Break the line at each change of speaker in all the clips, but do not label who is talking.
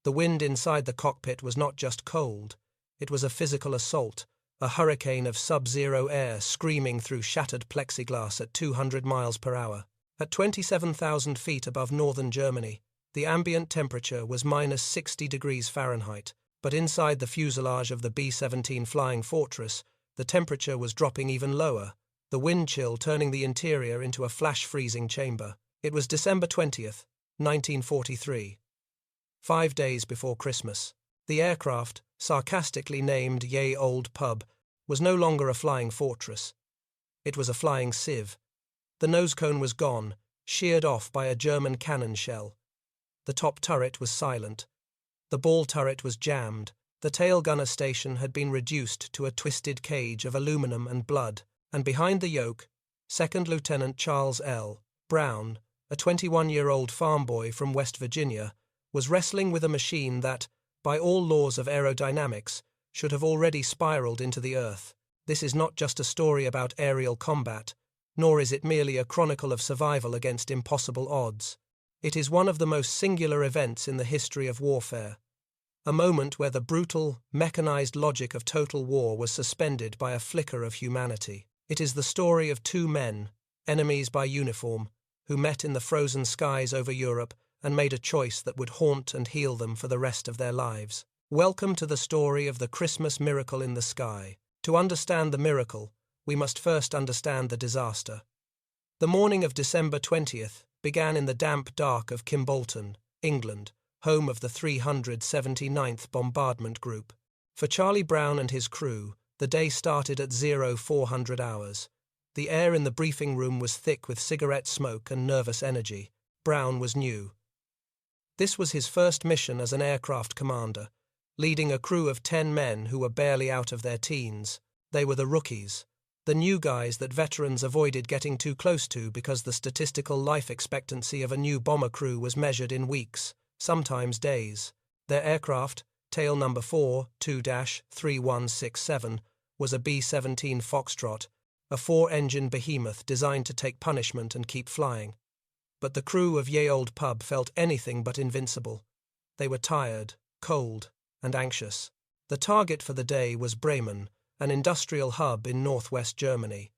The wind inside the cockpit was not just cold, it was a physical assault, a hurricane of sub-zero air screaming through shattered plexiglass at 200 miles per hour. At 27,000 feet above northern Germany, the ambient temperature was minus 60 degrees Fahrenheit, but inside the fuselage of the B-17 Flying Fortress, the temperature was dropping even lower, the wind chill turning the interior into a flash-freezing chamber. It was December 20th, 1943. 5 days before Christmas. The aircraft, sarcastically named Ye Olde Pub, was no longer a flying fortress. It was a flying sieve. The nose cone was gone, sheared off by a German cannon shell. The top turret was silent. The ball turret was jammed. The tail gunner station had been reduced to a twisted cage of aluminum and blood, and behind the yoke, Second Lieutenant Charles L. Brown, a 21-year-old farm boy from West Virginia, was wrestling with a machine that, by all laws of aerodynamics, should have already spiraled into the earth. This is not just a story about aerial combat, nor is it merely a chronicle of survival against impossible odds. It is one of the most singular events in the history of warfare. A moment where the brutal, mechanized logic of total war was suspended by a flicker of humanity. It is the story of two men, enemies by uniform, who met in the frozen skies over Europe and made a choice that would haunt and heal them for the rest of their lives. Welcome to the story of the Christmas miracle in the sky. To understand the miracle, we must first understand the disaster. The morning of December 20th began in the damp dark of Kimbolton, England, home of the 379th Bombardment Group. For Charlie Brown and his crew, the day started at 0400 hours. The air in the briefing room was thick with cigarette smoke and nervous energy. Brown was new. This was his first mission as an aircraft commander, leading a crew of 10 men who were barely out of their teens. They were the rookies, the new guys that veterans avoided getting too close to because the statistical life expectancy of a new bomber crew was measured in weeks, sometimes days. Their aircraft, tail number 42-3167, was a B-17 Foxtrot, a 4-engine behemoth designed to take punishment and keep flying. But the crew of Ye Olde Pub felt anything but invincible. They were tired, cold, and anxious. The target for the day was Bremen, an industrial hub in northwest Germany.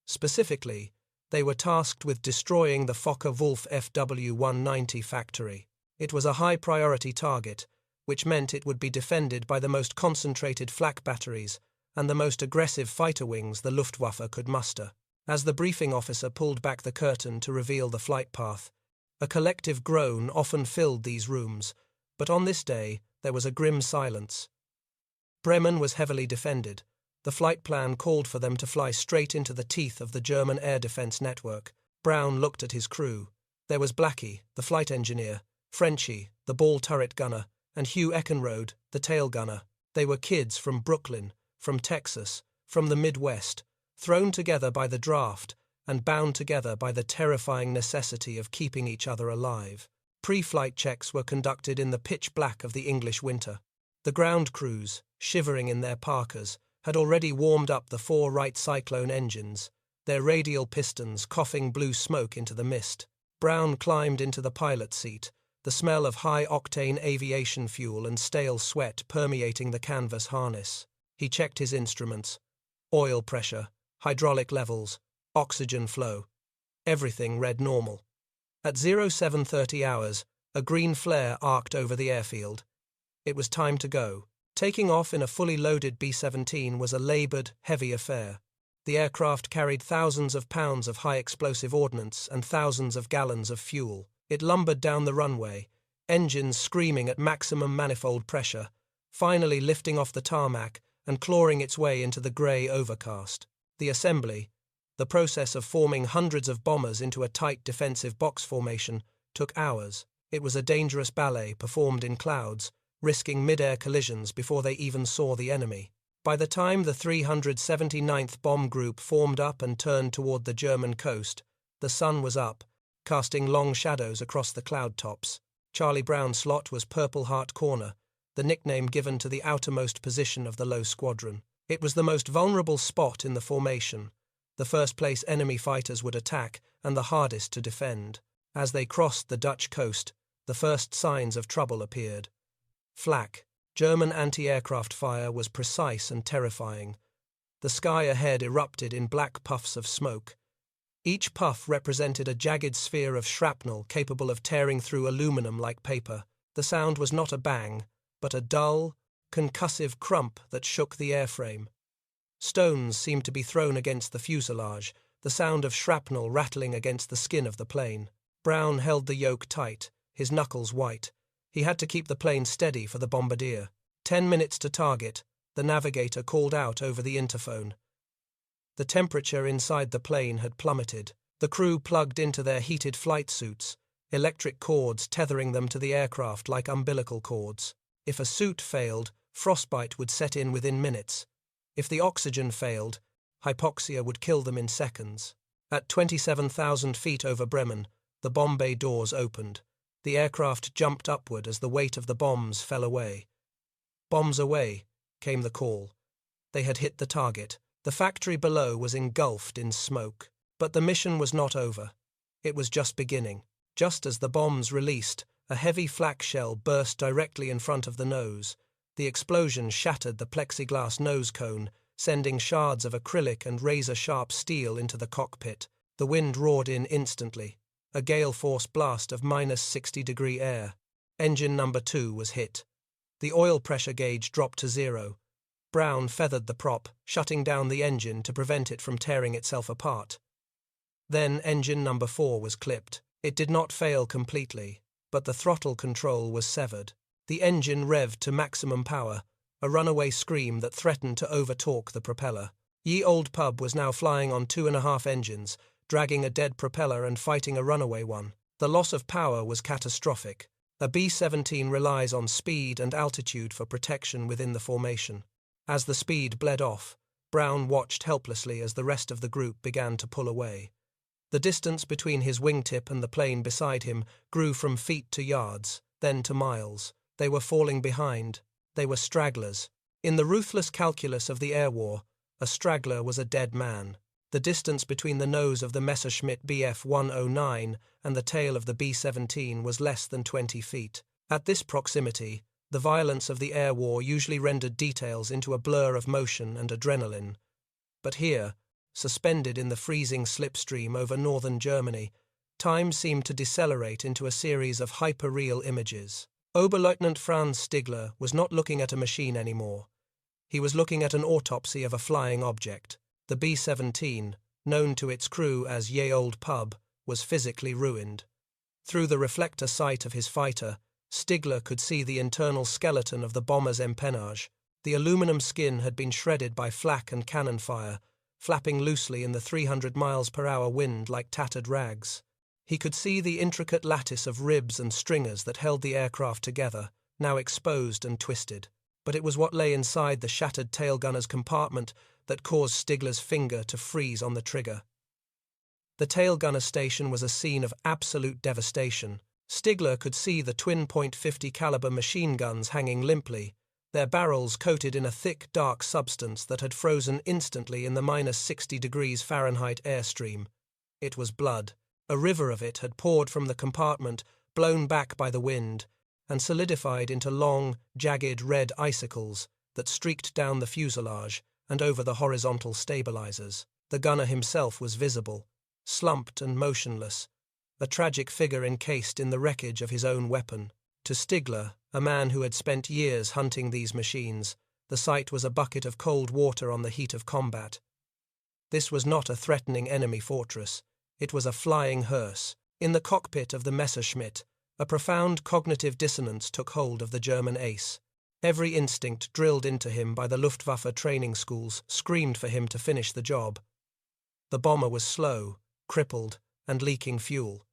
Specifically, they were tasked with destroying the Focke-Wulf FW-190 factory. It was a high-priority target, which meant it would be defended by the most concentrated flak batteries and the most aggressive fighter wings the Luftwaffe could muster. As the briefing officer pulled back the curtain to reveal the flight path, a collective groan often filled these rooms, but on this day there was a grim silence. Bremen was heavily defended. The flight plan called for them to fly straight into the teeth of the German air defense network. Brown looked at his crew. There was Blackie, the flight engineer, Frenchie, the ball turret gunner, and Hugh Eckenrode, the tail gunner. They were kids from Brooklyn, from Texas, from the Midwest, thrown together by the draft and bound together by the terrifying necessity of keeping each other alive. Pre-flight checks were conducted in the pitch black of the English winter. The ground crews, shivering in their parkas, had already warmed up the 4 Wright Cyclone engines, their radial pistons coughing blue smoke into the mist. Brown climbed into the pilot's seat, the smell of high-octane aviation fuel and stale sweat permeating the canvas harness. He checked his instruments. Oil pressure, hydraulic levels, oxygen flow. Everything read normal. At 0730 hours, a green flare arced over the airfield. It was time to go. Taking off in a fully loaded B-17 was a laboured, heavy affair. The aircraft carried thousands of pounds of high-explosive ordnance and thousands of gallons of fuel. It lumbered down the runway, engines screaming at maximum manifold pressure, finally lifting off the tarmac and clawing its way into the grey overcast. The assembly, the process of forming hundreds of bombers into a tight defensive box formation, took hours. It was a dangerous ballet performed in clouds, risking mid-air collisions before they even saw the enemy. By the time the 379th Bomb Group formed up and turned toward the German coast, the sun was up, casting long shadows across the cloud tops. Charlie Brown's slot was Purple Heart Corner, the nickname given to the outermost position of the low squadron. It was the most vulnerable spot in the formation, the first place enemy fighters would attack and the hardest to defend. As they crossed the Dutch coast, the first signs of trouble appeared. Flak, German anti-aircraft fire, was precise and terrifying. The sky ahead erupted in black puffs of smoke. Each puff represented a jagged sphere of shrapnel capable of tearing through aluminum like paper. The sound was not a bang, but a dull, concussive crump that shook the airframe. Stones seemed to be thrown against the fuselage, the sound of shrapnel rattling against the skin of the plane. Brown held the yoke tight, his knuckles white. He had to keep the plane steady for the bombardier. 10 minutes to target, the navigator called out over the interphone. The temperature inside the plane had plummeted. The crew plugged into their heated flight suits, electric cords tethering them to the aircraft like umbilical cords. If a suit failed, frostbite would set in within minutes. If the oxygen failed, hypoxia would kill them in seconds. At 27,000 feet over Bremen, the bomb bay doors opened. The aircraft jumped upward as the weight of the bombs fell away. "Bombs away," came the call. They had hit the target. The factory below was engulfed in smoke. But the mission was not over. It was just beginning. Just as the bombs released, a heavy flak shell burst directly in front of the nose. The explosion shattered the plexiglass nose cone, sending shards of acrylic and razor-sharp steel into the cockpit. The wind roared in instantly, a gale-force blast of -60-degree air. Engine number 2 was hit. The oil pressure gauge dropped to 0. Brown feathered the prop, shutting down the engine to prevent it from tearing itself apart. Then engine number 4 was clipped. It did not fail completely, but the throttle control was severed. The engine revved to maximum power, a runaway scream that threatened to over-torque the propeller. Ye Olde Pub was now flying on 2.5 engines, dragging a dead propeller and fighting a runaway one. The loss of power was catastrophic. A B-17 relies on speed and altitude for protection within the formation. As the speed bled off, Brown watched helplessly as the rest of the group began to pull away. The distance between his wingtip and the plane beside him grew from feet to yards, then to miles. They were falling behind. They were stragglers. In the ruthless calculus of the air war, a straggler was a dead man. The distance between the nose of the Messerschmitt Bf 109 and the tail of the B-17 was less than 20 feet. At this proximity, the violence of the air war usually rendered details into a blur of motion and adrenaline. But here, suspended in the freezing slipstream over northern Germany, time seemed to decelerate into a series of hyper-real images. Oberleutnant Franz Stigler was not looking at a machine anymore. He was looking at an autopsy of a flying object. The B-17, known to its crew as Ye Olde Pub, was physically ruined. Through the reflector sight of his fighter, Stigler could see the internal skeleton of the bomber's empennage. The aluminum skin had been shredded by flak and cannon fire, flapping loosely in the 300 miles per hour wind like tattered rags. He could see the intricate lattice of ribs and stringers that held the aircraft together, now exposed and twisted. But it was what lay inside the shattered tail gunner's compartment that caused Stigler's finger to freeze on the trigger. The tail gunner station was a scene of absolute devastation. Stigler could see the twin .50 caliber machine guns hanging limply, their barrels coated in a thick, dark substance that had frozen instantly in the -60 degrees Fahrenheit airstream. It was blood. A river of it had poured from the compartment, blown back by the wind, and solidified into long, jagged red icicles that streaked down the fuselage and over the horizontal stabilizers. The gunner himself was visible, slumped and motionless, a tragic figure encased in the wreckage of his own weapon. To Stigler, a man who had spent years hunting these machines, the sight was a bucket of cold water on the heat of combat. This was not a threatening enemy fortress. It was a flying hearse. In the cockpit of the Messerschmitt, a profound cognitive dissonance took hold of the German ace. Every instinct drilled into him by the Luftwaffe training schools screamed for him to finish the job. The bomber was slow, crippled, and leaking fuel.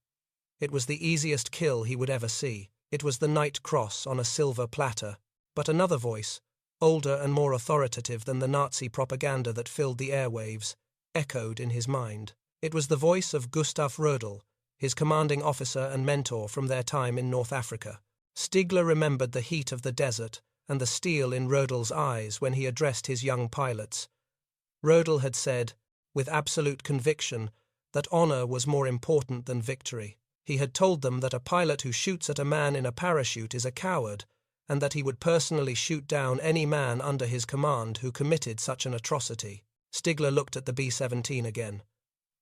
It was the easiest kill he would ever see. It was the Knight Cross on a silver platter. But another voice, older and more authoritative than the Nazi propaganda that filled the airwaves, echoed in his mind. It was the voice of Gustav Rödel, his commanding officer and mentor from their time in North Africa. Stigler remembered the heat of the desert and the steel in Rödel's eyes when he addressed his young pilots. Rödel had said, with absolute conviction, that honor was more important than victory. He had told them that a pilot who shoots at a man in a parachute is a coward, and that he would personally shoot down any man under his command who committed such an atrocity. Stigler looked at the B-17 again.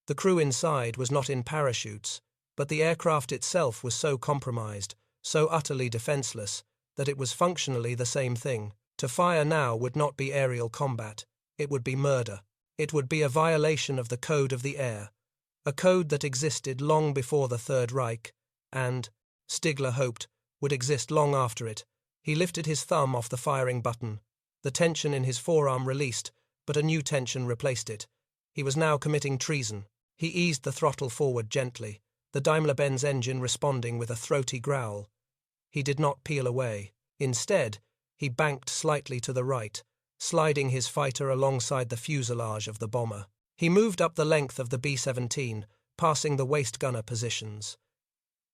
The crew inside was not in parachutes, but the aircraft itself was so compromised, so utterly defenseless, that it was functionally the same thing. To fire now would not be aerial combat. It would be murder. It would be a violation of the code of the air, a code that existed long before the Third Reich, and, Stigler hoped, would exist long after it. He lifted his thumb off the firing button. The tension in his forearm released, but a new tension replaced it. He was now committing treason. He eased the throttle forward gently, the Daimler-Benz engine responding with a throaty growl. He did not peel away. Instead, he banked slightly to the right, sliding his fighter alongside the fuselage of the bomber. He moved up the length of the B-17, passing the waist gunner positions.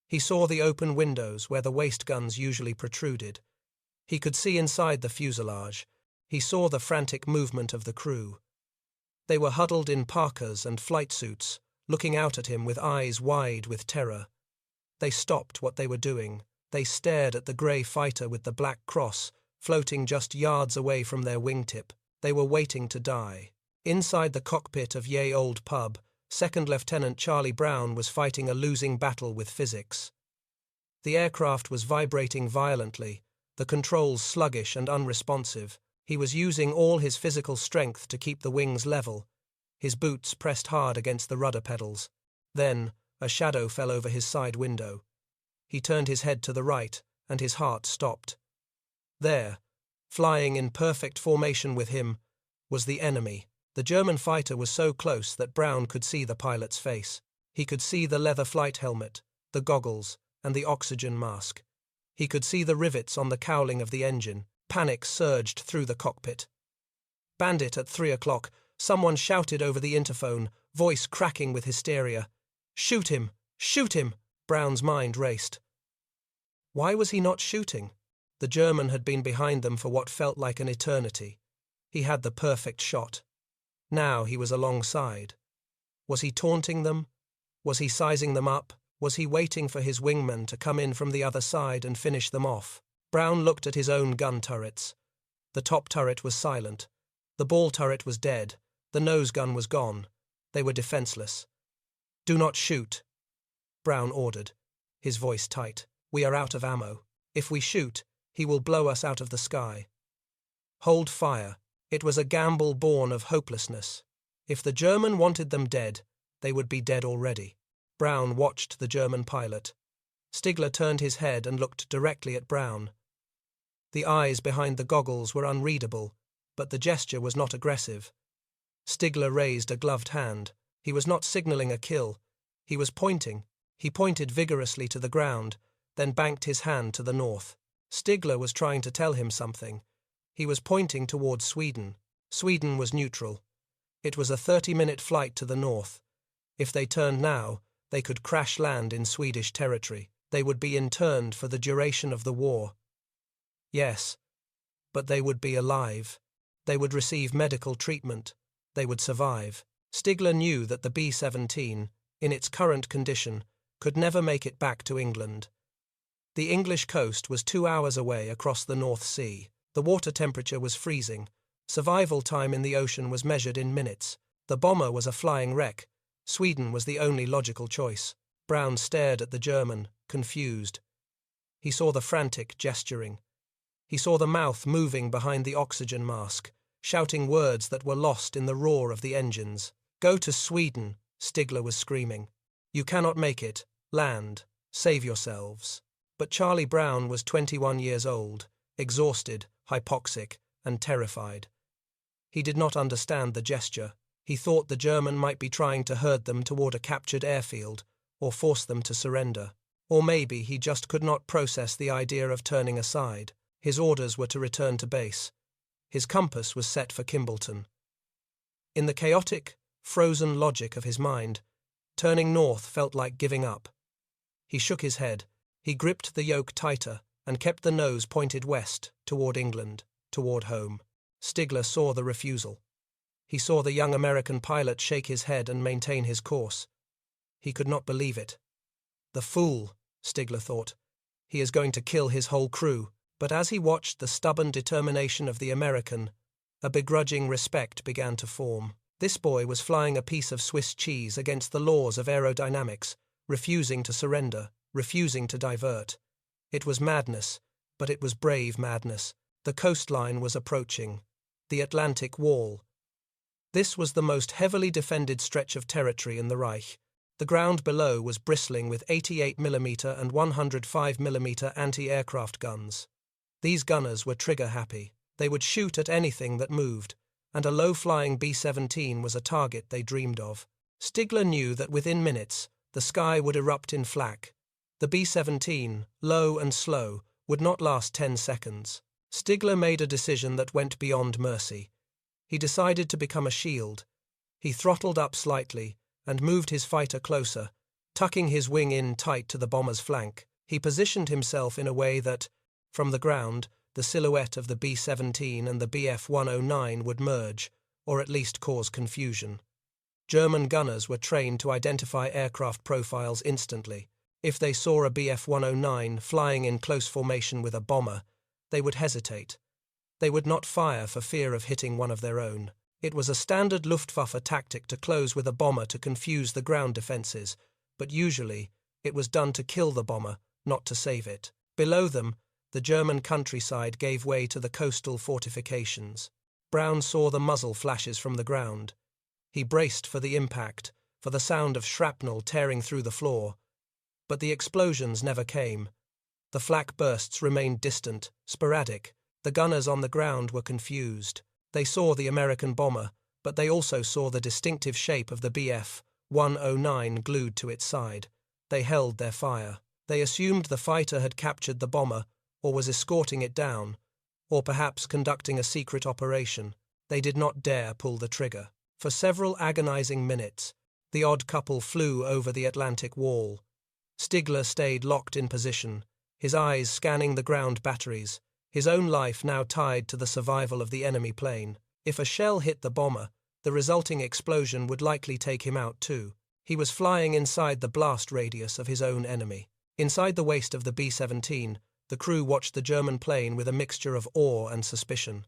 He saw the open windows where the waist guns usually protruded. He could see inside the fuselage. He saw the frantic movement of the crew. They were huddled in parkas and flight suits, looking out at him with eyes wide with terror. They stopped what they were doing. They stared at the grey fighter with the black cross, floating just yards away from their wingtip. They were waiting to die. Inside the cockpit of Olde Pub, Second Lieutenant Charlie Brown was fighting a losing battle with physics. The aircraft was vibrating violently, the controls sluggish and unresponsive. He was using all his physical strength to keep the wings level. His boots pressed hard against the rudder pedals. Then, a shadow fell over his side window. He turned his head to the right, and his heart stopped. There, flying in perfect formation with him, was the enemy. The German fighter was so close that Brown could see the pilot's face. He could see the leather flight helmet, the goggles, and the oxygen mask. He could see the rivets on the cowling of the engine. Panic surged through the cockpit. "Bandit at 3 o'clock, someone shouted over the interphone, voice cracking with hysteria. "Shoot him! Shoot him!" Brown's mind raced. Why was he not shooting? The German had been behind them for what felt like an eternity. He had the perfect shot. Now he was alongside. Was he taunting them? Was he sizing them up? Was he waiting for his wingman to come in from the other side and finish them off? Brown looked at his own gun turrets. The top turret was silent. The ball turret was dead. The nose gun was gone. They were defenseless. "Do not shoot," Brown ordered, his voice tight. "We are out of ammo. If we shoot, he will blow us out of the sky." Hold fire. It was a gamble born of hopelessness. If the German wanted them dead, they would be dead already. Brown watched the German pilot. Stigler turned his head and looked directly at Brown. The eyes behind the goggles were unreadable, but the gesture was not aggressive. Stigler raised a gloved hand. He was not signaling a kill. He was pointing. He pointed vigorously to the ground, then banked his hand to the north. Stigler was trying to tell him something. He was pointing towards Sweden. Sweden was neutral. It was a 30-minute flight to the north. If they turned now, they could crash land in Swedish territory. They would be interned for the duration of the war. Yes, but they would be alive. They would receive medical treatment. They would survive. Stigler knew that the B-17, in its current condition, could never make it back to England. The English coast was 2 hours away across the North Sea. The water temperature was freezing. Survival time in the ocean was measured in minutes. The bomber was a flying wreck. Sweden was the only logical choice. Brown stared at the German, confused. He saw the frantic gesturing. He saw the mouth moving behind the oxygen mask, shouting words that were lost in the roar of the engines. "Go to Sweden," Stigler was screaming. "You cannot make it. Land. Save yourselves." But Charlie Brown was 21 years old, exhausted, hypoxic, and terrified. He did not understand the gesture. He thought the German might be trying to herd them toward a captured airfield, or force them to surrender. Or maybe he just could not process the idea of turning aside. His orders were to return to base. His compass was set for Kimballton. In the chaotic, frozen logic of his mind, turning north felt like giving up. He shook his head. He gripped the yoke tighter and kept the nose pointed west, toward England, toward home. Stigler saw the refusal. He saw the young American pilot shake his head and maintain his course. He could not believe it. The fool, Stigler thought. He is going to kill his whole crew, But as he watched the stubborn determination of the American, a begrudging respect began to form. This boy was flying a piece of Swiss cheese against the laws of aerodynamics, refusing to surrender, refusing to divert. It was madness, but it was brave madness. The coastline was approaching. The Atlantic Wall. This was the most heavily defended stretch of territory in the Reich. The ground below was bristling with 88mm and 105mm anti-aircraft guns. These gunners were trigger-happy. They would shoot at anything that moved, and a low-flying B-17 was a target they dreamed of. Stigler knew that within minutes, the sky would erupt in flak. The B-17, low and slow, would not last 10 seconds. Stigler made a decision that went beyond mercy. He decided to become a shield. He throttled up slightly and moved his fighter closer, tucking his wing in tight to the bomber's flank. He positioned himself in a way that, from the ground, the silhouette of the B-17 and the Bf-109 would merge, or at least cause confusion. German gunners were trained to identify aircraft profiles instantly. If they saw a Bf-109 flying in close formation with a bomber, they would hesitate. They would not fire for fear of hitting one of their own. It was a standard Luftwaffe tactic to close with a bomber to confuse the ground defenses, but usually it was done to kill the bomber, not to save it. Below them, the German countryside gave way to the coastal fortifications. Brown saw the muzzle flashes from the ground. He braced for the impact, for the sound of shrapnel tearing through the floor. But the explosions never came. The flak bursts remained distant, sporadic. The gunners on the ground were confused. They saw the American bomber, but they also saw the distinctive shape of the Bf-109 glued to its side. They held their fire. They assumed the fighter had captured the bomber, or was escorting it down, or perhaps conducting a secret operation. They did not dare pull the trigger. For several agonizing minutes, the odd couple flew over the Atlantic Wall. Stigler stayed locked in position, his eyes scanning the ground batteries, his own life now tied to the survival of the enemy plane. If a shell hit the bomber, the resulting explosion would likely take him out too. He was flying inside the blast radius of his own enemy. Inside the waist of the B-17, the crew watched the German plane with a mixture of awe and suspicion.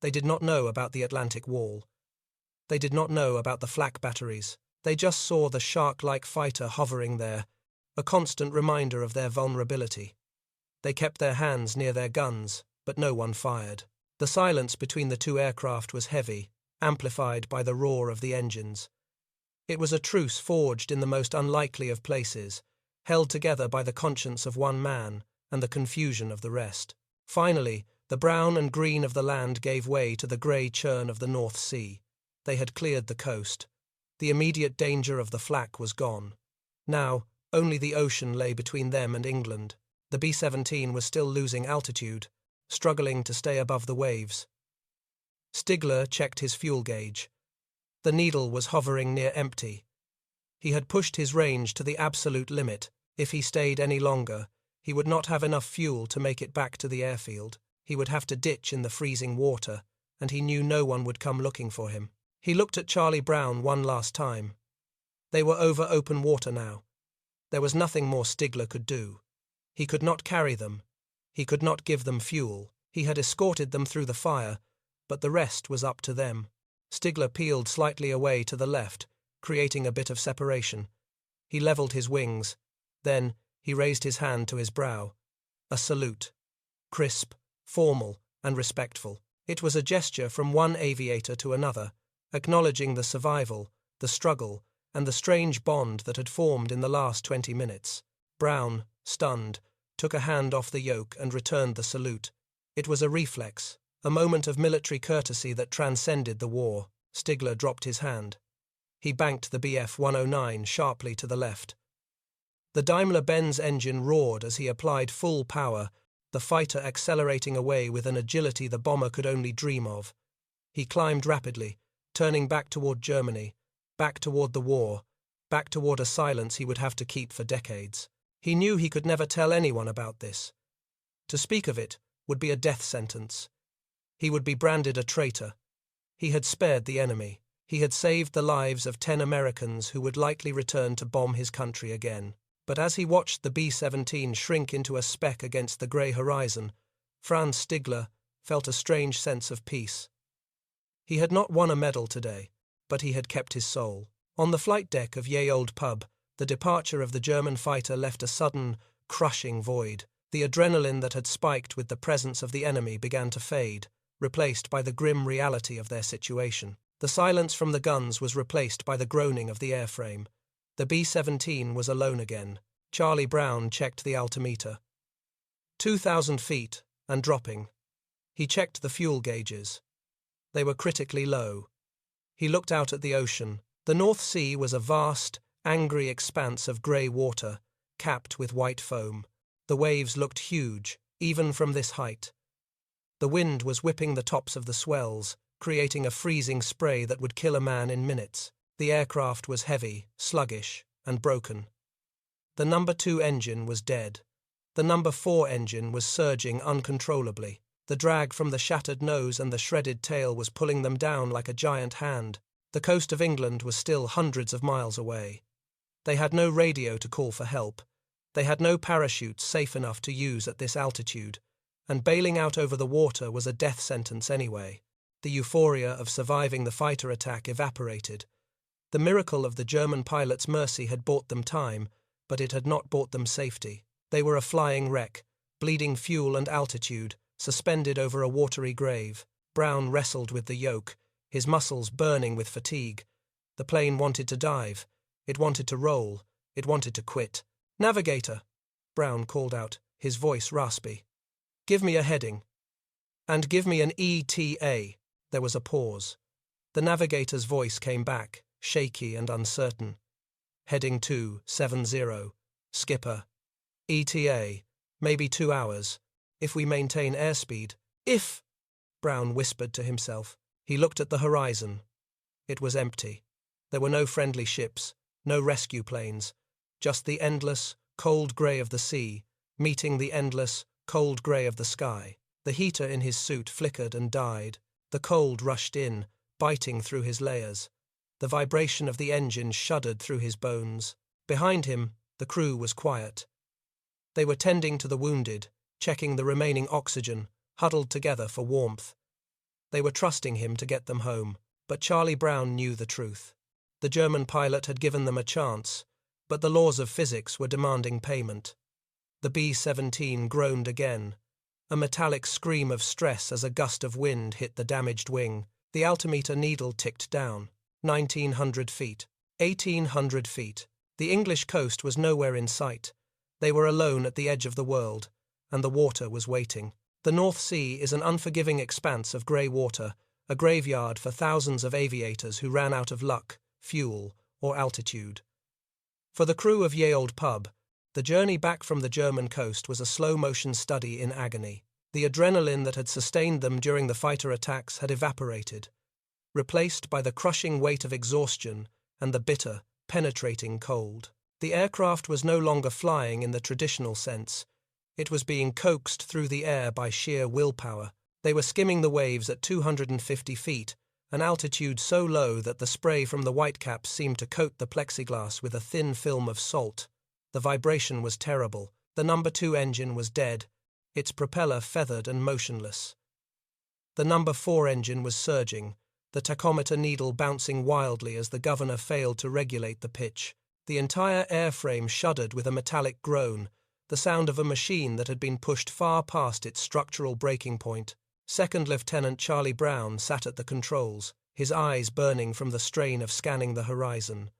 They did not know about the Atlantic Wall. They did not know about the flak batteries. They just saw the shark-like fighter hovering there, a constant reminder of their vulnerability. They kept their hands near their guns, but no one fired. The silence between the two aircraft was heavy, amplified by the roar of the engines. It was a truce forged in the most unlikely of places, held together by the conscience of one man and the confusion of the rest. Finally, the brown and green of the land gave way to the grey churn of the North Sea. They had cleared the coast. The immediate danger of the flak was gone. Now, only the ocean lay between them and England. The B-17 was still losing altitude, struggling to stay above the waves. Stigler checked his fuel gauge. The needle was hovering near empty. He had pushed his range to the absolute limit. If he stayed any longer, he would not have enough fuel to make it back to the airfield. He would have to ditch in the freezing water, and he knew no one would come looking for him. He looked at Charlie Brown one last time. They were over open water now. There was nothing more Stigler could do. He could not carry them. He could not give them fuel. He had escorted them through the fire, but the rest was up to them. Stigler peeled slightly away to the left, creating a bit of separation. He leveled his wings. Then he raised his hand to his brow. A salute. Crisp, formal, and respectful. It was a gesture from one aviator to another, acknowledging the survival, the struggle, and the strange bond that had formed in the last 20 minutes. Brown, stunned, took a hand off the yoke and returned the salute. It was a reflex, a moment of military courtesy that transcended the war. Stigler dropped his hand. He banked the Bf-109 sharply to the left. The Daimler-Benz engine roared as he applied full power, the fighter accelerating away with an agility the bomber could only dream of. He climbed rapidly, turning back toward Germany, back toward the war, back toward a silence he would have to keep for decades. He knew he could never tell anyone about this. To speak of it would be a death sentence. He would be branded a traitor. He had spared the enemy. He had saved the lives of 10 Americans who would likely return to bomb his country again. But as he watched the B-17 shrink into a speck against the grey horizon, Franz Stigler felt a strange sense of peace. He had not won a medal today, but he had kept his soul. On the flight deck of Olde Pub, the departure of the German fighter left a sudden, crushing void. The adrenaline that had spiked with the presence of the enemy began to fade, replaced by the grim reality of their situation. The silence from the guns was replaced by the groaning of the airframe. The B-17 was alone again. Charlie Brown checked the altimeter. 2,000 feet, and dropping. He checked the fuel gauges. They were critically low. He looked out at the ocean. The North Sea was a vast, angry expanse of grey water, capped with white foam. The waves looked huge, even from this height. The wind was whipping the tops of the swells, creating a freezing spray that would kill a man in minutes. The aircraft was heavy, sluggish, and broken. The No. 2 engine was dead. The No. 4 engine was surging uncontrollably. The drag from the shattered nose and the shredded tail was pulling them down like a giant hand. The coast of England was still hundreds of miles away. They had no radio to call for help. They had no parachutes safe enough to use at this altitude, and bailing out over the water was a death sentence anyway. The euphoria of surviving the fighter attack evaporated. The miracle of the German pilot's mercy had bought them time, but it had not bought them safety. They were a flying wreck, bleeding fuel and altitude, suspended over a watery grave. Brown wrestled with the yoke, his muscles burning with fatigue. The plane wanted to dive. It wanted to roll. It wanted to quit. "Navigator," Brown called out, his voice raspy. "Give me a heading. And give me an ETA." There was a pause. The navigator's voice came back, shaky and uncertain. "Heading 270. Skipper. ETA. Maybe 2 hours. If we maintain airspeed." "If," Brown whispered to himself. He looked at the horizon. It was empty. There were no friendly ships, no rescue planes, just the endless, cold grey of the sea, meeting the endless, cold grey of the sky. The heater in his suit flickered and died. The cold rushed in, biting through his layers. The vibration of the engine shuddered through his bones. Behind him, the crew was quiet. They were tending to the wounded, checking the remaining oxygen, huddled together for warmth. They were trusting him to get them home, but Charlie Brown knew the truth. The German pilot had given them a chance, but the laws of physics were demanding payment. The B-17 groaned again, a metallic scream of stress as a gust of wind hit the damaged wing. The altimeter needle ticked down. 1,900 feet. 1,800 feet. The English coast was nowhere in sight. They were alone at the edge of the world, and the water was waiting. The North Sea is an unforgiving expanse of grey water, a graveyard for thousands of aviators who ran out of luck, fuel, or altitude. For the crew of Olde Pub, the journey back from the German coast was a slow-motion study in agony. The adrenaline that had sustained them during the fighter attacks had evaporated, replaced by the crushing weight of exhaustion and the bitter, penetrating cold. The aircraft was no longer flying in the traditional sense. It was being coaxed through the air by sheer willpower. They were skimming the waves at 250 feet, an altitude so low that the spray from the whitecaps seemed to coat the plexiglass with a thin film of salt. The vibration was terrible. The No. 2 engine was dead, its propeller feathered and motionless. The No. 4 engine was surging, the tachometer needle bouncing wildly as the governor failed to regulate the pitch. The entire airframe shuddered with a metallic groan, the sound of a machine that had been pushed far past its structural breaking point. Second Lieutenant Charlie Brown sat at the controls, his eyes burning from the strain of scanning the horizon.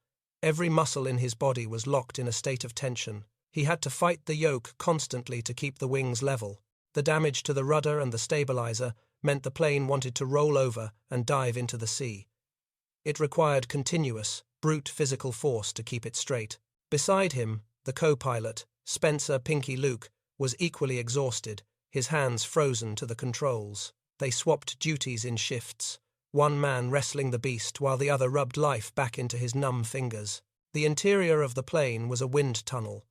Every muscle in his body was locked in a state of tension. He had to fight the yoke constantly to keep the wings level. The damage to the rudder and the stabilizer meant the plane wanted to roll over and dive into the sea. It required continuous, brute physical force to keep it straight. Beside him, the co-pilot, Spencer Pinky Luke, was equally exhausted, his hands frozen to the controls. They swapped duties in shifts, one man wrestling the beast while the other rubbed life back into his numb fingers. The interior of the plane was a wind tunnel.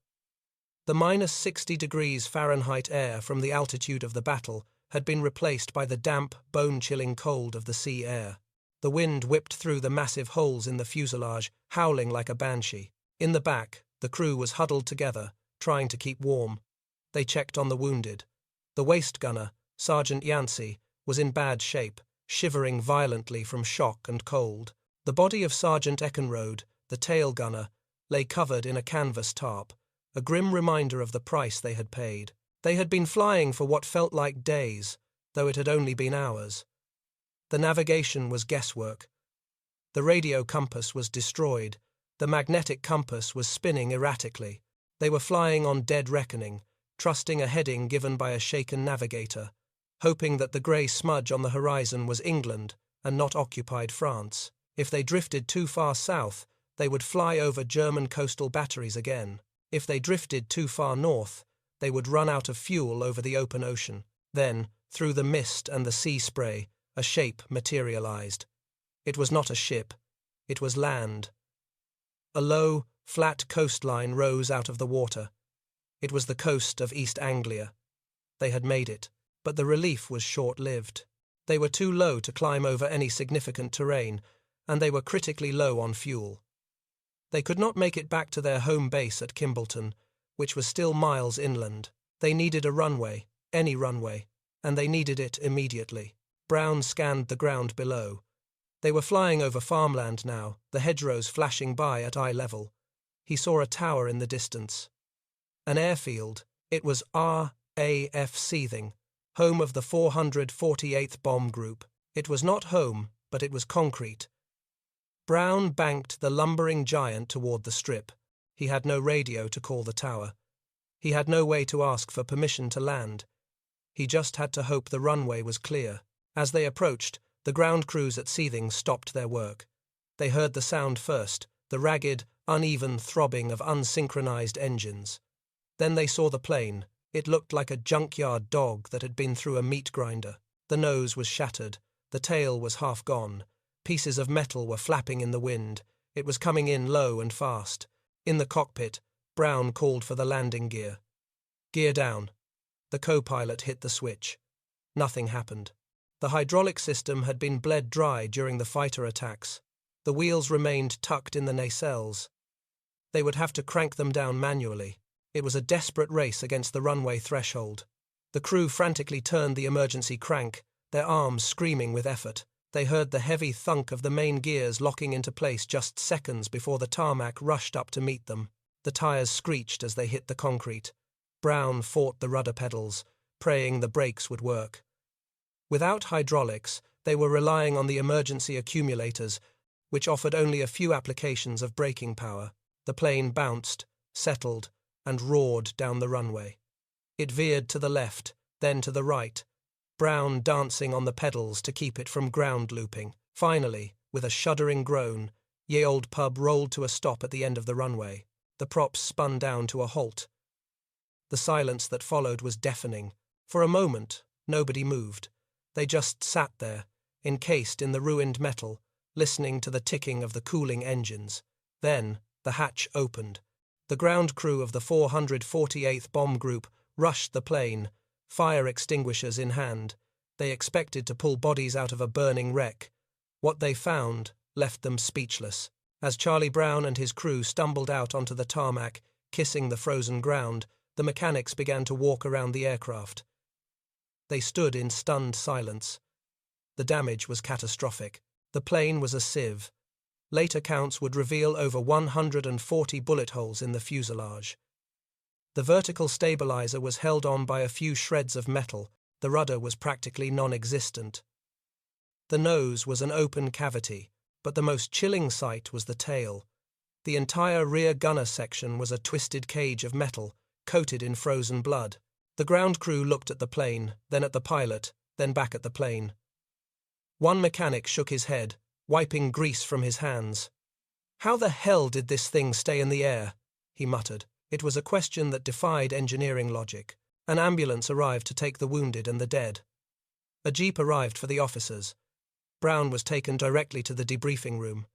The -60 degrees Fahrenheit air from the altitude of the battle had been replaced by the damp, bone-chilling cold of the sea air. The wind whipped through the massive holes in the fuselage, howling like a banshee. In the back, the crew was huddled together, trying to keep warm. They checked on the wounded. The waist gunner, Sergeant Yancey, was in bad shape, shivering violently from shock and cold. The body of Sergeant Eckenrode, the tail gunner, lay covered in a canvas tarp, a grim reminder of the price they had paid. They had been flying for what felt like days, though it had only been hours. The navigation was guesswork. The radio compass was destroyed. The magnetic compass was spinning erratically. They were flying on dead reckoning, trusting a heading given by a shaken navigator, hoping that the grey smudge on the horizon was England and not occupied France. If they drifted too far south, they would fly over German coastal batteries again. If they drifted too far north, they would run out of fuel over the open ocean. Then, through the mist and the sea spray, a shape materialized. It was not a ship. It was land. A low, flat coastline rose out of the water. It was the coast of East Anglia. They had made it, but the relief was short-lived. They were too low to climb over any significant terrain, and they were critically low on fuel. They could not make it back to their home base at Kimballton, which was still miles inland. They needed a runway, any runway, and they needed it immediately. Brown scanned the ground below. They were flying over farmland now, the hedgerows flashing by at eye level. He saw a tower in the distance. An airfield. It was RAF Seething, home of the 448th Bomb Group. It was not home, but it was concrete. Brown banked the lumbering giant toward the strip. He had no radio to call the tower. He had no way to ask for permission to land. He just had to hope the runway was clear. As they approached, the ground crews at Seething stopped their work. They heard the sound first, the ragged, uneven throbbing of unsynchronized engines. Then they saw the plane. It looked like a junkyard dog that had been through a meat grinder. The nose was shattered. The tail was half gone. Pieces of metal were flapping in the wind. It was coming in low and fast. In the cockpit, Brown called for the landing gear. Gear down. The co-pilot hit the switch. Nothing happened. The hydraulic system had been bled dry during the fighter attacks. The wheels remained tucked in the nacelles. They would have to crank them down manually. It was a desperate race against the runway threshold. The crew frantically turned the emergency crank, their arms screaming with effort. They heard the heavy thunk of the main gears locking into place just seconds before the tarmac rushed up to meet them. The tires screeched as they hit the concrete. Brown fought the rudder pedals, praying the brakes would work. Without hydraulics, they were relying on the emergency accumulators, which offered only a few applications of braking power. The plane bounced, settled, and roared down the runway. It veered to the left, then to the right, Brown dancing on the pedals to keep it from ground looping. Finally, with a shuddering groan, Ye Olde Pub rolled to a stop at the end of the runway. The props spun down to a halt. The silence that followed was deafening. For a moment, nobody moved. They just sat there, encased in the ruined metal, listening to the ticking of the cooling engines. Then, the hatch opened. The ground crew of the 448th Bomb Group rushed the plane, fire extinguishers in hand. They expected to pull bodies out of a burning wreck. What they found left them speechless. As Charlie Brown and his crew stumbled out onto the tarmac, kissing the frozen ground, the mechanics began to walk around the aircraft. They stood in stunned silence. The damage was catastrophic. The plane was a sieve. Later counts would reveal over 140 bullet holes in the fuselage. The vertical stabilizer was held on by a few shreds of metal. The rudder was practically non-existent. The nose was an open cavity, but the most chilling sight was the tail. The entire rear gunner section was a twisted cage of metal, coated in frozen blood. The ground crew looked at the plane, then at the pilot, then back at the plane. One mechanic shook his head, wiping grease from his hands. "How the hell did this thing stay in the air?" he muttered. It was a question that defied engineering logic. An ambulance arrived to take the wounded and the dead. A jeep arrived for the officers. Brown was taken directly to the debriefing room.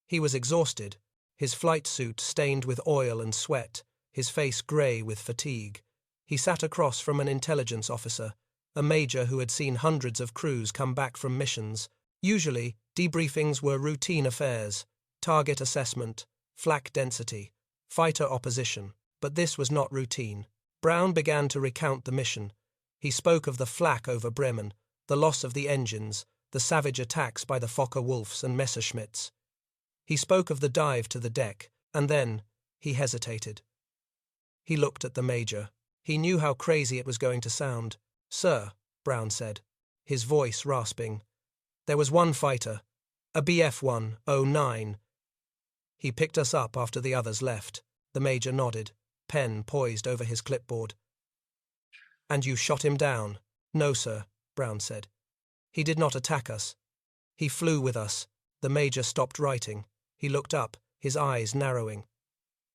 He was exhausted, his flight suit stained with oil and sweat, his face grey with fatigue. He sat across from an intelligence officer, a major who had seen hundreds of crews come back from missions. Usually, debriefings were routine affairs: target assessment, flak density, fighter opposition. But this was not routine. Brown began to recount the mission. He spoke of the flak over Bremen, the loss of the engines, the savage attacks by the Fokker-Wulfs and Messerschmitts. He spoke of the dive to the deck, and then he hesitated. He looked at the major. He knew how crazy it was going to sound. "Sir," Brown said, his voice rasping. "There was one fighter, a Bf 109. He picked us up after the others left." The major nodded, pen poised over his clipboard. "And you shot him down?" "No, sir," Brown said. "He did not attack us. He flew with us." The major stopped writing. He looked up, his eyes narrowing.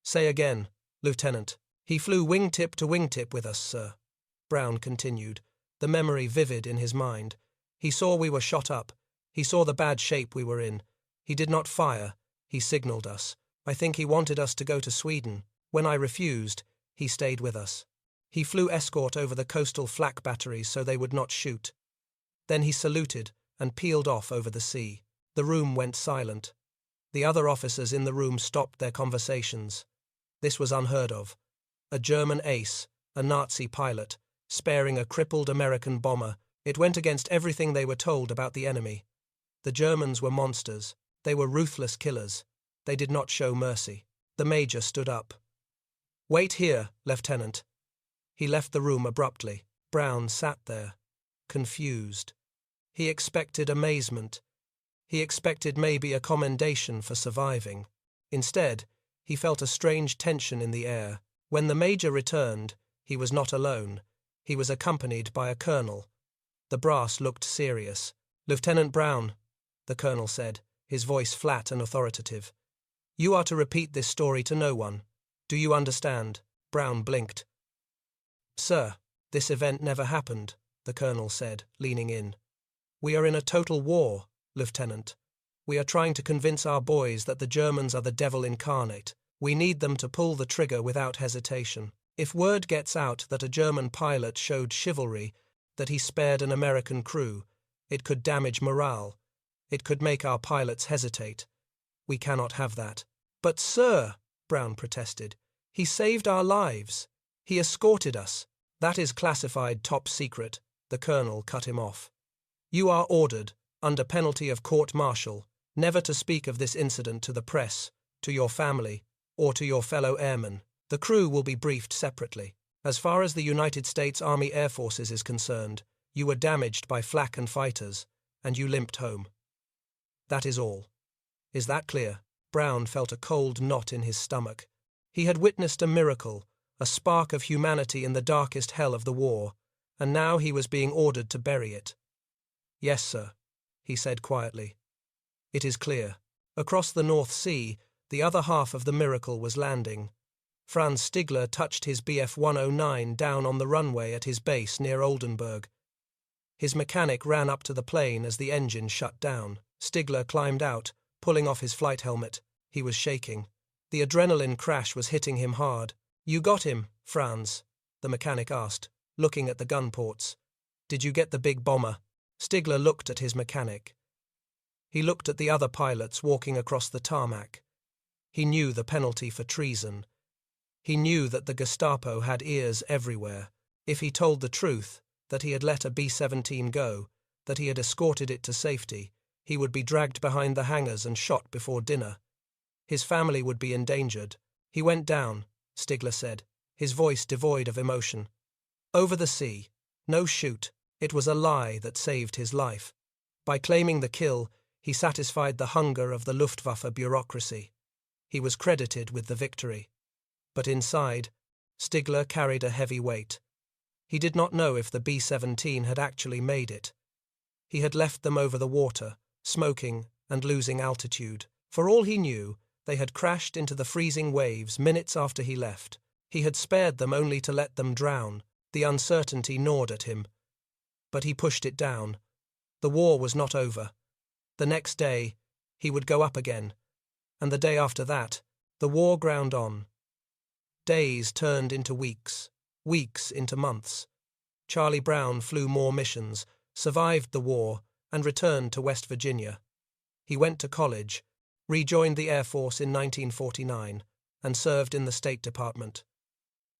"Say again, Lieutenant." "He flew wingtip to wingtip with us, sir," Brown continued, the memory vivid in his mind. "He saw we were shot up. He saw the bad shape we were in. He did not fire. He signaled us. I think he wanted us to go to Sweden. When I refused, he stayed with us. He flew escort over the coastal flak batteries so they would not shoot. Then he saluted and peeled off over the sea. The room went silent. The other officers in the room stopped their conversations. This was unheard of. A German ace, a Nazi pilot, sparing a crippled American bomber. It went against everything they were told about the enemy. The Germans were monsters. They were ruthless killers. They did not show mercy. The major stood up. "Wait here, Lieutenant." He left the room abruptly. Brown sat there, confused. He expected amazement. He expected maybe a commendation for surviving. Instead, he felt a strange tension in the air. When the major returned, he was not alone. He was accompanied by a colonel. The brass looked serious. "Lieutenant Brown," the colonel said, his voice flat and authoritative. "You are to repeat this story to no one. Do you understand?" Brown blinked. "Sir, this event never happened," the colonel said, leaning in. "We are in a total war, Lieutenant. We are trying to convince our boys that the Germans are the devil incarnate. We need them to pull the trigger without hesitation. If word gets out that a German pilot showed chivalry, that he spared an American crew, it could damage morale. It could make our pilots hesitate. We cannot have that." "But, sir," Brown protested, "he saved our lives. He escorted us." "That is classified top secret," the colonel cut him off. "You are ordered, under penalty of court-martial, never to speak of this incident to the press, to your family, or to your fellow airmen. The crew will be briefed separately. As far as the United States Army Air Forces is concerned, you were damaged by flak and fighters, and you limped home. That is all. Is that clear?" Brown felt a cold knot in his stomach. He had witnessed a miracle, a spark of humanity in the darkest hell of the war, and now he was being ordered to bury it. "Yes, sir," he said quietly. "It is clear." Across the North Sea, the other half of the miracle was landing. Franz Stigler touched his Bf 109 down on the runway at his base near Oldenburg. His mechanic ran up to the plane as the engine shut down. Stigler climbed out, pulling off his flight helmet. He was shaking. The adrenaline crash was hitting him hard. "You got him, Franz?" the mechanic asked, looking at the gun ports. "Did you get the big bomber?" Stigler looked at his mechanic. He looked at the other pilots walking across the tarmac. He knew the penalty for treason. He knew that the Gestapo had ears everywhere. If he told the truth, that he had let a B-17 go, that he had escorted it to safety, he would be dragged behind the hangars and shot before dinner. His family would be endangered. "He went down," Stigler said, his voice devoid of emotion. "Over the sea. No shoot. It was a lie that saved his life. By claiming the kill, he satisfied the hunger of the Luftwaffe bureaucracy. He was credited with the victory. But inside, Stigler carried a heavy weight. He did not know if the B-17 had actually made it. He had left them over the water, smoking and losing altitude. For all he knew, they had crashed into the freezing waves minutes after he left. He had spared them only to let them drown. The uncertainty gnawed at him. But he pushed it down. The war was not over. The next day, he would go up again. And the day after that, the war ground on. Days turned into weeks, weeks into months. Charlie Brown flew more missions, survived the war, and returned to West Virginia. He went to college, rejoined the Air Force in 1949, and served in the State Department.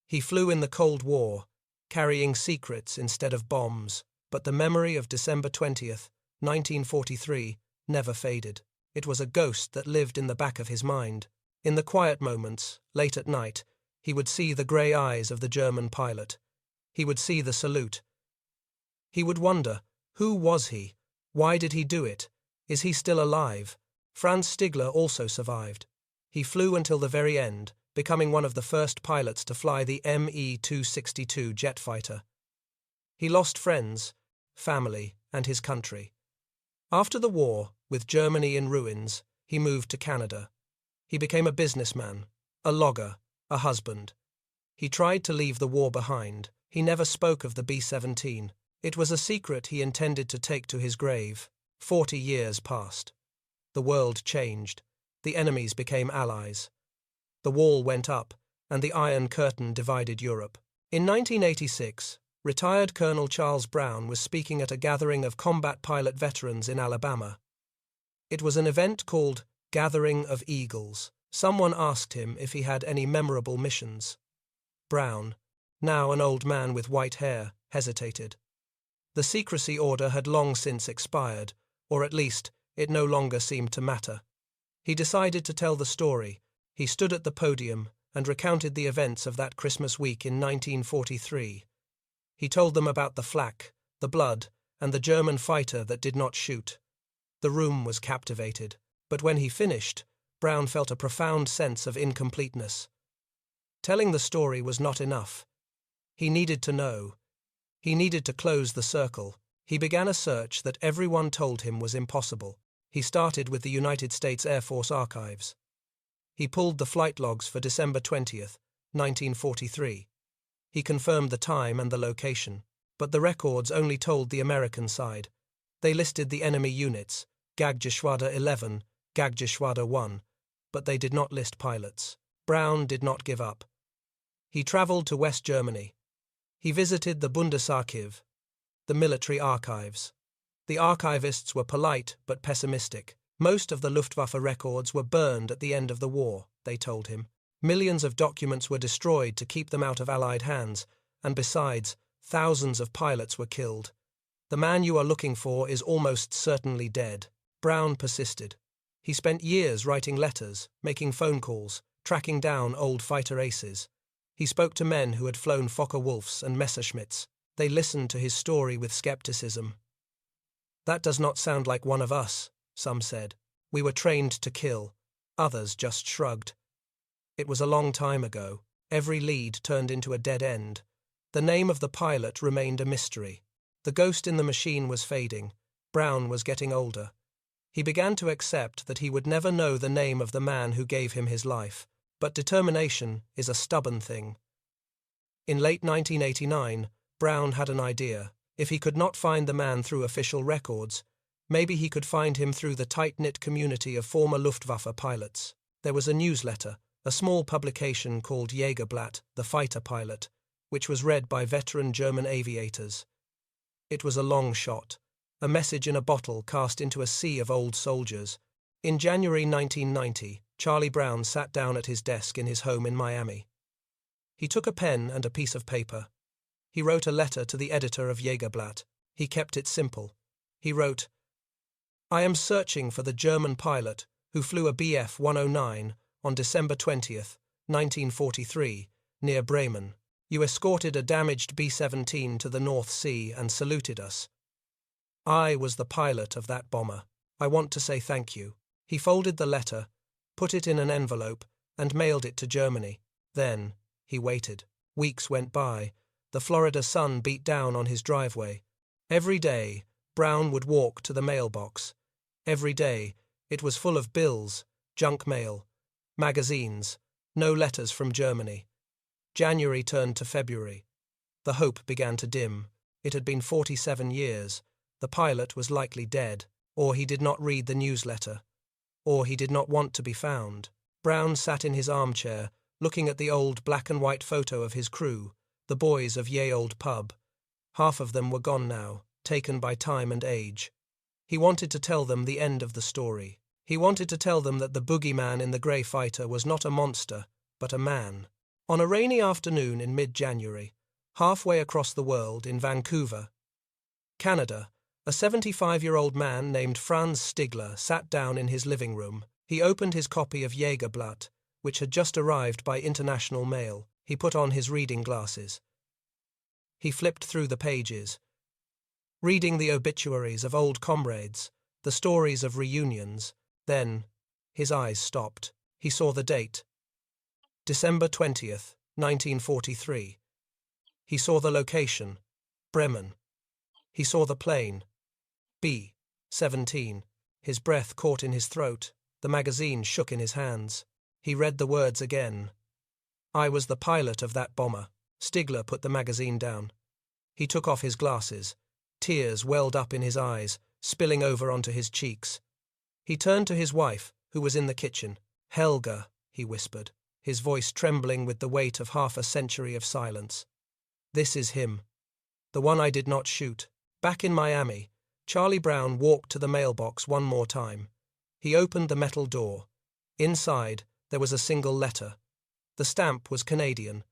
He flew in the Cold War, carrying secrets instead of bombs, but the memory of December 20th, 1943, never faded. It was a ghost that lived in the back of his mind. In the quiet moments, late at night, he would see the grey eyes of the German pilot. He would see the salute. He would wonder, who was he? Why did he do it? Is he still alive? Franz Stigler also survived. He flew until the very end, becoming one of the first pilots to fly the Me-262 jet fighter. He lost friends, family, and his country. After the war, with Germany in ruins, he moved to Canada. He became a businessman, a logger, a husband. He tried to leave the war behind. He never spoke of the B-17. It was a secret he intended to take to his grave. 40 years passed. The world changed. The enemies became allies. The wall went up, and the Iron Curtain divided Europe. In 1986, retired Colonel Charles Brown was speaking at a gathering of combat pilot veterans in Alabama. It was an event called Gathering of Eagles. Someone asked him if he had any memorable missions. Brown, now an old man with white hair, hesitated. The secrecy order had long since expired, or at least it no longer seemed to matter. He decided to tell the story. He stood at the podium and recounted the events of that Christmas week in 1943. He told them about the flak, the blood, and the German fighter that did not shoot. The room was captivated, but when he finished, Brown felt a profound sense of incompleteness. Telling the story was not enough. He needed to know. He needed to close the circle. He began a search that everyone told him was impossible. He started with the United States Air Force archives. He pulled the flight logs for December 20th, 1943. He confirmed the time and the location, but the records only told the American side. They listed the enemy units, Gaggeschwader 11, Gaggeschwader 1, but they did not list pilots. Brown did not give up. He traveled to West Germany. He visited the Bundesarchiv, the military archives. The archivists were polite but pessimistic. Most of the Luftwaffe records were burned at the end of the war, they told him. Millions of documents were destroyed to keep them out of Allied hands, and besides, thousands of pilots were killed. The man you are looking for is almost certainly dead. Brown persisted. He spent years writing letters, making phone calls, tracking down old fighter aces. He spoke to men who had flown Fokker-Wulfs and Messerschmitts. They listened to his story with skepticism. "That does not sound like one of us," some said. "We were trained to kill." Others just shrugged. It was a long time ago. Every lead turned into a dead end. The name of the pilot remained a mystery. The ghost in the machine was fading. Brown was getting older. He began to accept that he would never know the name of the man who gave him his life. But determination is a stubborn thing. In late 1989, Brown had an idea. If he could not find the man through official records, maybe he could find him through the tight-knit community of former Luftwaffe pilots. There was a newsletter, a small publication called Jägerblatt, the Fighter Pilot, which was read by veteran German aviators. It was a long shot, a message in a bottle cast into a sea of old soldiers. In January 1990, Charlie Brown sat down at his desk in his home in Miami. He took a pen and a piece of paper. He wrote a letter to the editor of Jägerblatt. He kept it simple. He wrote, "I am searching for the German pilot who flew a Bf 109 on December 20th, 1943, near Bremen. You escorted a damaged B-17 to the North Sea and saluted us. I was the pilot of that bomber. I want to say thank you." He folded the letter, put it in an envelope, and mailed it to Germany. Then he waited. Weeks went by. The Florida sun beat down on his driveway. Every day, Brown would walk to the mailbox. Every day, it was full of bills, junk mail, magazines, no letters from Germany. January turned to February. The hope began to dim. It had been 47 years. The pilot was likely dead, or he did not read the newsletter, or he did not want to be found. Brown sat in his armchair, looking at the old black-and-white photo of his crew, the boys of Olde Pub. Half of them were gone now, taken by time and age. He wanted to tell them the end of the story. He wanted to tell them that the boogeyman in the grey fighter was not a monster, but a man. On a rainy afternoon in mid-January, Halfway across the world, in Vancouver, Canada, a 75-year-old man named Franz Stigler sat down in his living room. He opened his copy of Jägerblatt, which had just arrived by international mail. He put on his reading glasses. He flipped through the pages, reading the obituaries of old comrades, the stories of reunions. Then, his eyes stopped. He saw the date. December 20th, 1943. He saw the location. Bremen. He saw the plane. B-17. His breath caught in his throat. The magazine shook in his hands. He read the words again. I was the pilot of that bomber. Stigler put the magazine down. He took off his glasses. Tears welled up in his eyes, spilling over onto his cheeks. He turned to his wife, who was in the kitchen. Helga, he whispered, his voice trembling with the weight of half a century of silence. This is him. The one I did not shoot. Back in Miami, Charlie Brown walked to the mailbox one more time. He opened the metal door. Inside, there was a single letter. The stamp was Canadian.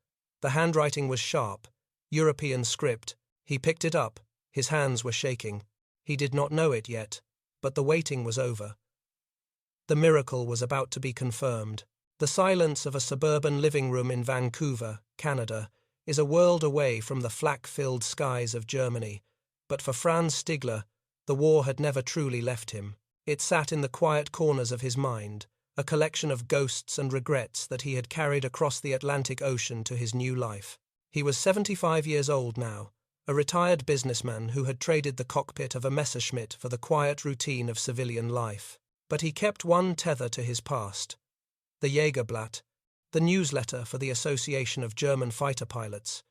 The handwriting was sharp, European script. He picked it up. His hands were shaking. He did not know it yet, but the waiting was over. The miracle was about to be confirmed. The silence of a suburban living room in Vancouver, Canada, is a world away from the flak-filled skies of Germany. But for Franz Stigler, the war had never truly left him. It sat in the quiet corners of his mind, a collection of ghosts and regrets that he had carried across the Atlantic Ocean to his new life. He was 75 years old now, a retired businessman who had traded the cockpit of a Messerschmitt for the quiet routine of civilian life. But he kept one tether to his past. The Jägerblatt, the newsletter for the Association of German Fighter Pilots.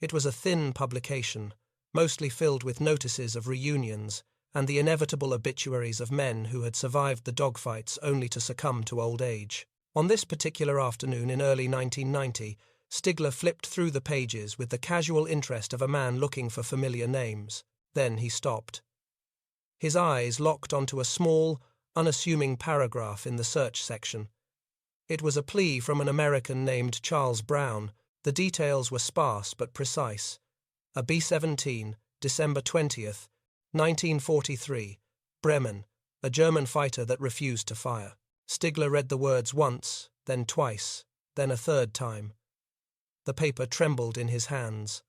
It was a thin publication, mostly filled with notices of reunions and the inevitable obituaries of men who had survived the dogfights only to succumb to old age. On this particular afternoon in early 1990, Stigler flipped through the pages with the casual interest of a man looking for familiar names. Then he stopped. His eyes locked onto a small, unassuming paragraph in the search section. It was a plea from an American named Charles Brown. The details were sparse but precise. A B-17, December 20th, 1943, Bremen, a German fighter that refused to fire. Stigler read the words once, then twice, then a third time. The paper trembled in his hands.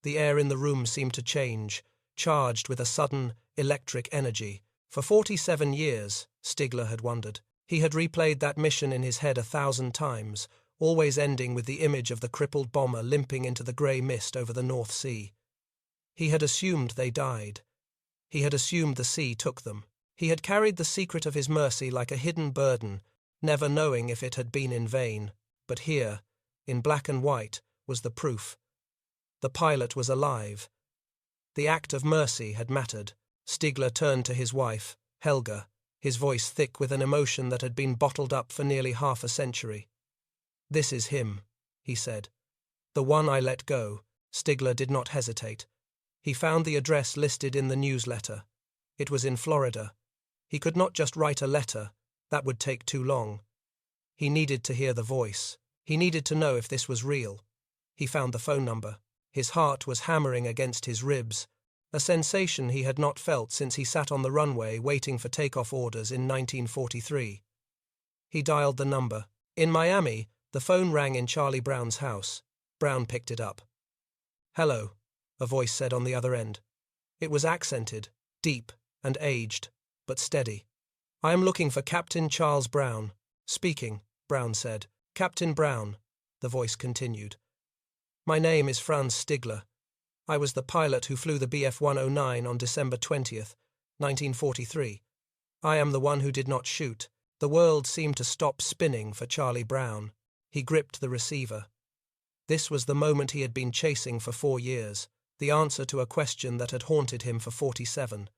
The air in the room seemed to change, charged with a sudden, electric energy. For 47 years, Stigler had wondered. He had replayed that mission in his head 1,000 times, always ending with the image of the crippled bomber limping into the grey mist over the North Sea. He had assumed they died. He had assumed the sea took them. He had carried the secret of his mercy like a hidden burden, never knowing if it had been in vain. But here, in black and white, was the proof. The pilot was alive. The act of mercy had mattered. Stigler turned to his wife, Helga, his voice thick with an emotion that had been bottled up for nearly half a century. This is him, he said. The one I let go. Stigler did not hesitate. He found the address listed in the newsletter. It was in Florida. He could not just write a letter. That would take too long. He needed to hear the voice. He needed to know if this was real. He found the phone number. His heart was hammering against his ribs, a sensation he had not felt since he sat on the runway waiting for takeoff orders in 1943. He dialed the number. In Miami, the phone rang in Charlie Brown's house. Brown picked it up. "Hello," a voice said on the other end. It was accented, deep, and aged, but steady. "I am looking for Captain Charles Brown." "Speaking," Brown said. "Captain Brown," the voice continued. "My name is Franz Stigler. I was the pilot who flew the Bf-109 on December 20th, 1943. I am the one who did not shoot." The world seemed to stop spinning for Charlie Brown. He gripped the receiver. This was the moment he had been chasing for 4 years, the answer to a question that had haunted him for 47.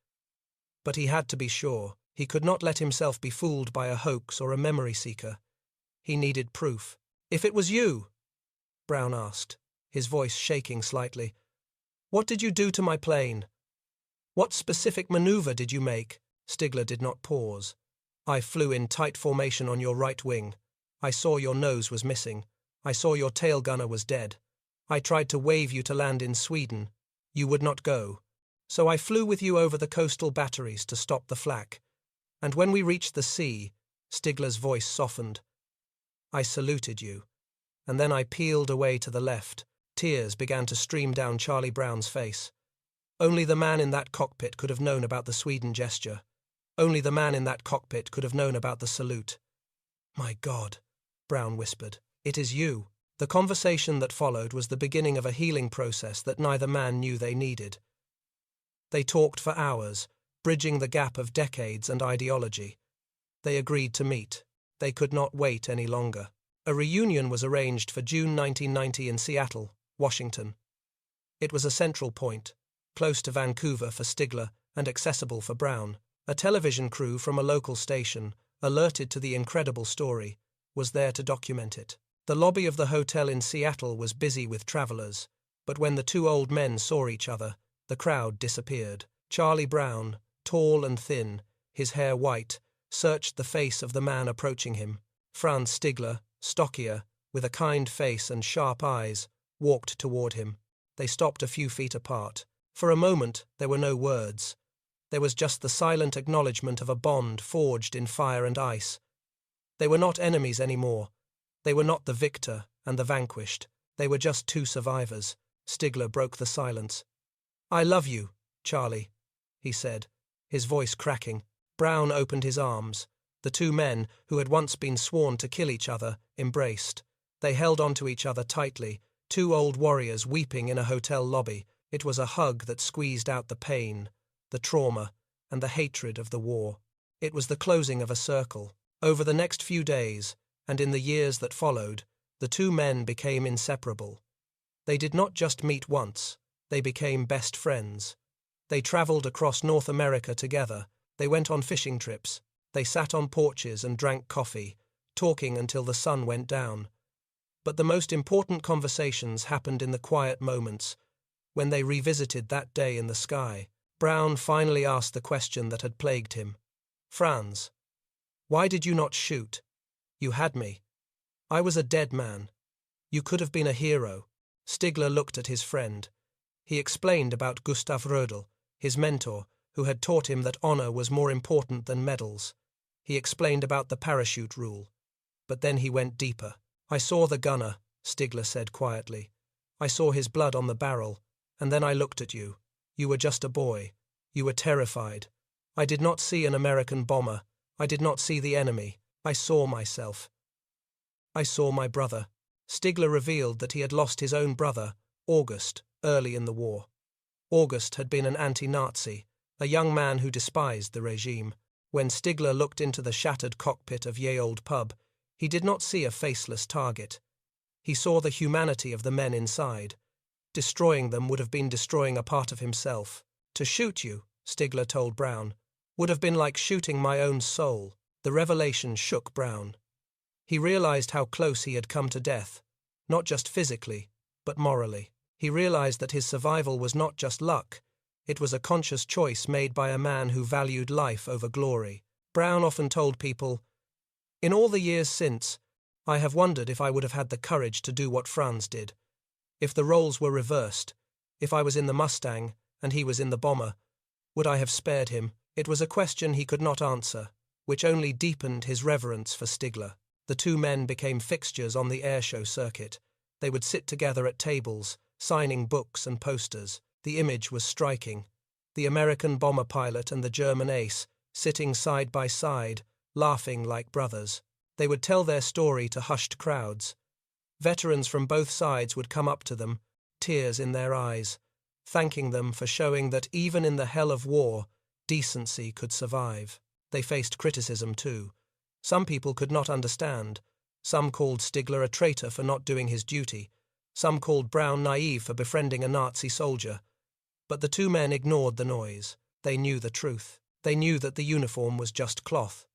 But he had to be sure. He could not let himself be fooled by a hoax or a memory seeker. He needed proof. "If it was you?" Brown asked, his voice shaking slightly. "What did you do to my plane? What specific maneuver did you make?" Stigler did not pause. "I flew in tight formation on your right wing. I saw your nose was missing. I saw your tail gunner was dead. I tried to wave you to land in Sweden. You would not go. So I flew with you over the coastal batteries to stop the flak. And when we reached the sea, Stigler's voice softened. I saluted you. And then I peeled away to the left. Tears began to stream down Charlie Brown's face. Only the man in that cockpit could have known about the Sweden gesture. Only the man in that cockpit could have known about the salute. My God, Brown whispered. It is you. The conversation that followed was the beginning of a healing process that neither man knew they needed. They talked for hours, bridging the gap of decades and ideology. They agreed to meet. They could not wait any longer. A reunion was arranged for June 1990 in Seattle, Washington. It was a central point, close to Vancouver for Stigler and accessible for Brown. A television crew from a local station, alerted to the incredible story, was there to document it. The lobby of the hotel in Seattle was busy with travelers, but when the two old men saw each other, the crowd disappeared. Charlie Brown, tall and thin, his hair white, searched the face of the man approaching him. Franz Stigler, stockier, with a kind face and sharp eyes, walked toward him. They stopped a few feet apart. For a moment, there were no words. There was just the silent acknowledgement of a bond forged in fire and ice. They were not enemies anymore. They were not the victor and the vanquished. They were just two survivors. Stigler broke the silence. I love you, Charlie, he said, his voice cracking. Brown opened his arms. The two men, who had once been sworn to kill each other, embraced. They held onto each other tightly, two old warriors weeping in a hotel lobby. It was a hug that squeezed out the pain, the trauma, and the hatred of the war. It was the closing of a circle. Over the next few days, and in the years that followed, the two men became inseparable. They did not just meet once, they became best friends. They traveled across North America together. They went on fishing trips. They sat on porches and drank coffee, talking until the sun went down. But the most important conversations happened in the quiet moments, when they revisited that day in the sky. Brown finally asked the question that had plagued him. Franz, why did you not shoot? You had me. I was a dead man. You could have been a hero. Stigler looked at his friend. He explained about Gustav Rödel, his mentor, who had taught him that honor was more important than medals. He explained about the parachute rule. But then he went deeper. I saw the gunner, Stigler said quietly. I saw his blood on the barrel, and then I looked at you. You were just a boy. You were terrified. I did not see an American bomber. I did not see the enemy. I saw myself. I saw my brother. Stigler revealed that he had lost his own brother, August, early in the war. August had been an anti-Nazi, a young man who despised the regime. When Stigler looked into the shattered cockpit of Olde Pub, he did not see a faceless target. He saw the humanity of the men inside. Destroying them would have been destroying a part of himself. To shoot you, Stigler told Brown, would have been like shooting my own soul. The revelation shook Brown. He realized how close he had come to death, not just physically, but morally. He realized that his survival was not just luck. It was a conscious choice made by a man who valued life over glory. Brown often told people, in all the years since, I have wondered if I would have had the courage to do what Franz did. If the roles were reversed, if I was in the Mustang and he was in the bomber, would I have spared him? It was a question he could not answer, which only deepened his reverence for Stigler. The two men became fixtures on the airshow circuit. They would sit together at tables, signing books and posters. The image was striking. The American bomber pilot and the German ace, sitting side by side, laughing like brothers. They would tell their story to hushed crowds. Veterans from both sides would come up to them, tears in their eyes, thanking them for showing that even in the hell of war, decency could survive. They faced criticism too. Some people could not understand. Some called Stigler a traitor for not doing his duty. Some called Brown naive for befriending a Nazi soldier. But the two men ignored the noise. They knew the truth. They knew that the uniform was just cloth.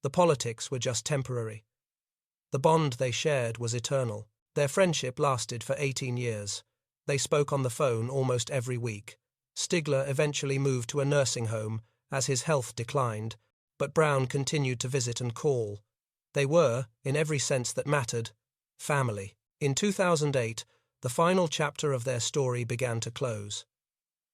The politics were just temporary. The bond they shared was eternal. Their friendship lasted for 18 years. They spoke on the phone almost every week. Stigler eventually moved to a nursing home as his health declined, but Brown continued to visit and call. They were, in every sense that mattered, family. In 2008, the final chapter of their story began to close.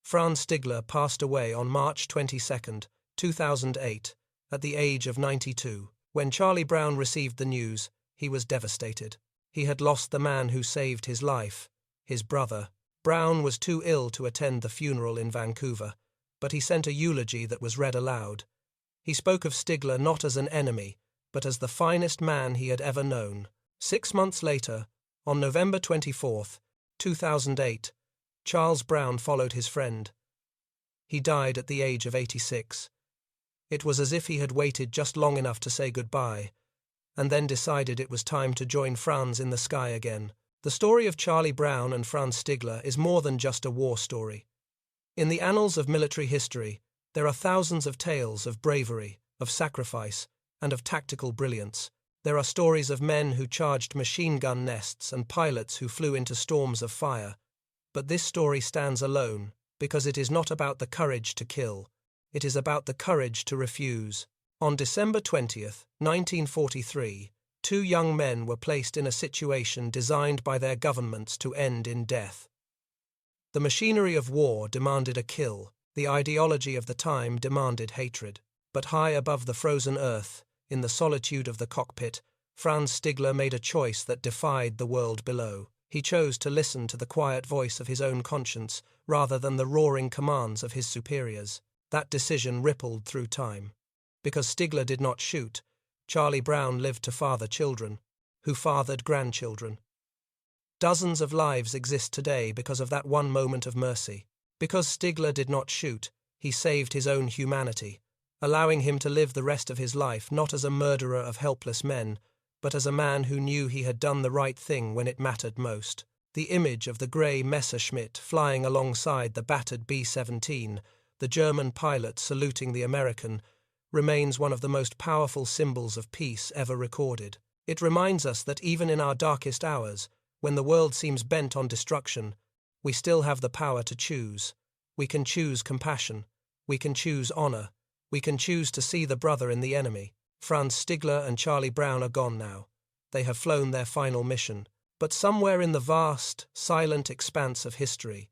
Franz Stigler passed away on March 22, 2008, at the age of 92. When Charlie Brown received the news, he was devastated. He had lost the man who saved his life, his brother. Brown was too ill to attend the funeral in Vancouver, but he sent a eulogy that was read aloud. He spoke of Stigler not as an enemy, but as the finest man he had ever known. 6 months later, on November 24, 2008, Charles Brown followed his friend. He died at the age of 86. It was as if he had waited just long enough to say goodbye, and then decided it was time to join Franz in the sky again. The story of Charlie Brown and Franz Stigler is more than just a war story. In the annals of military history, there are thousands of tales of bravery, of sacrifice, and of tactical brilliance. There are stories of men who charged machine gun nests and pilots who flew into storms of fire. But this story stands alone because it is not about the courage to kill. It is about the courage to refuse. On December 20th, 1943, 2 young men were placed in a situation designed by their governments to end in death. The machinery of war demanded a kill. The ideology of the time demanded hatred. But high above the frozen earth, in the solitude of the cockpit, Franz Stigler made a choice that defied the world below. He chose to listen to the quiet voice of his own conscience rather than the roaring commands of his superiors. That decision rippled through time. Because Stigler did not shoot, Charlie Brown lived to father children, who fathered grandchildren. Dozens of lives exist today because of that one moment of mercy. Because Stigler did not shoot, he saved his own humanity, allowing him to live the rest of his life not as a murderer of helpless men, but as a man who knew he had done the right thing when it mattered most. The image of the grey Messerschmitt flying alongside the battered B-17, the German pilot saluting the American, remains one of the most powerful symbols of peace ever recorded. It reminds us that even in our darkest hours, when the world seems bent on destruction, we still have the power to choose. We can choose compassion. We can choose honor. We can choose to see the brother in the enemy. Franz Stigler and Charlie Brown are gone now. They have flown their final mission. But somewhere in the vast, silent expanse of history,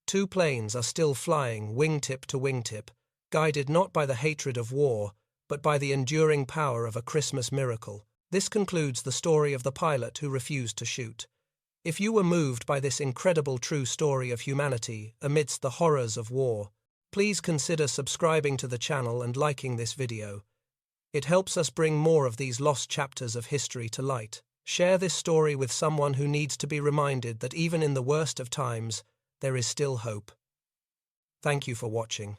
2 planes are still flying wingtip to wingtip, guided not by the hatred of war, but by the enduring power of a Christmas miracle. This concludes the story of the pilot who refused to shoot. If you were moved by this incredible true story of humanity amidst the horrors of war, please consider subscribing to the channel and liking this video. It helps us bring more of these lost chapters of history to light. Share this story with someone who needs to be reminded that even in the worst of times, there is still hope. Thank you for watching.